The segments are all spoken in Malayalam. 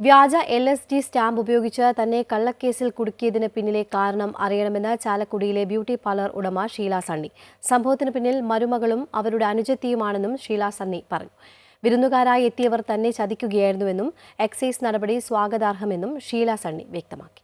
വ്യാജ LSD സ്റ്റാമ്പ് ഉപയോഗിച്ച് തന്നെ കള്ളക്കേസിൽ കുടുക്കിയതിന് പിന്നിലെ കാരണം അറിയണമെന്ന് ചാലക്കുടിയിലെ ബ്യൂട്ടി പാർലർ ഉടമ ഷീല സണ്ണി. സംഭവത്തിന് പിന്നിൽ മരുമകളും അവരുടെ അനുജത്തിയുമാണെന്നും ഷീല സണ്ണി പറഞ്ഞു. വിരുന്നുകാരായി എത്തിയവർ തന്നെ ചതിക്കുകയായിരുന്നുവെന്നും എക്സൈസ് നടപടി സ്വാഗതാർഹമെന്നും ഷീല സണ്ണി വ്യക്തമാക്കി.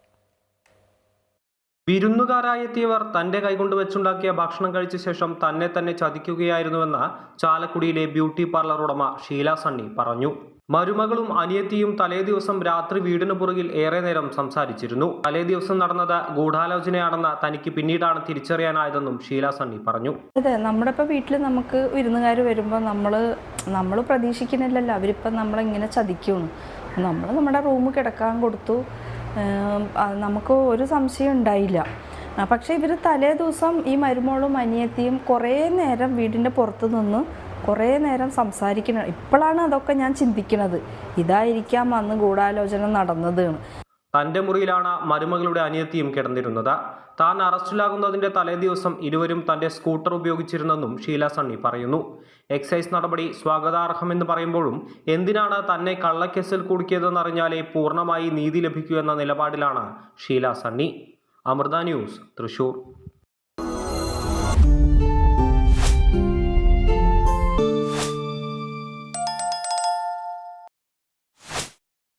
വിരുന്നുകാരായെത്തിയവർ തന്റെ കൈകൊണ്ട് വെച്ചുണ്ടാക്കിയ ഭക്ഷണം കഴിച്ച ശേഷം തന്നെ ചതിക്കുകയായിരുന്നുവെന്ന് ചാലക്കുടിയിലെ ബ്യൂട്ടി പാർലർ ഉടമ ഷീല സണ്ണി പറഞ്ഞു. മരുമകളും അനിയത്തിയും തലേദിവസം രാത്രി വീടിന് പുറകിൽ ഏറെ നേരം സംസാരിച്ചിരുന്നു. തലേദിവസം നടന്നത് ഗൂഢാലോചനയാണെന്ന് തനിക്ക് പിന്നീടാണ് തിരിച്ചറിയാനായതെന്നും ഷീല സണ്ണി പറഞ്ഞു. അതെ, നമ്മുടെ ഇപ്പോൾ വീട്ടിൽ നമുക്ക് വിരുന്നുകാർ വരുമ്പോൾ നമ്മൾ പ്രതീക്ഷിക്കുന്നില്ലല്ലോ അവരിപ്പം നമ്മളിങ്ങനെ ചതിക്കുന്നു. നമ്മൾ നമ്മുടെ റൂം കിടക്കാൻ കൊടുത്തു, നമുക്ക് ഒരു സംശയം ഉണ്ടായില്ല. പക്ഷേ ഇവർ തലേ ദിവസം ഈ മരുമോളും അനിയത്തിയും കുറേ നേരം വീടിൻ്റെ പുറത്ത് നിന്ന് കുറേ നേരം സംസാരിക്കണം. ഇപ്പോഴാണ് അതൊക്കെ ഞാൻ ചിന്തിക്കുന്നത്, ഇതായിരിക്കാം അന്ന് ഗൂഢാലോചന നടന്നത്. തന്റെ മുറിയിലാണ് മരുമകളുടെ അനിയത്തിയും കിടന്നിരുന്നത്. താൻ അറസ്റ്റിലാകുന്നതിന്റെ തലേദിവസം ഇരുവരും തന്റെ സ്കൂട്ടർ ഉപയോഗിച്ചിരുന്നെന്നും ഷീല സണ്ണി പറയുന്നു. എക്സൈസ് നടപടി സ്വാഗതാർഹമെന്ന് പറയുമ്പോഴും എന്തിനാണ് തന്നെ കള്ളക്കേസിൽ കുടുക്കിയതെന്നറിഞ്ഞാലേ പൂർണ്ണമായി നീതി ലഭിക്കൂ എന്ന നിലപാടിലാണ് ഷീല സണ്ണി. അമൃത ന്യൂസ്, തൃശൂർ.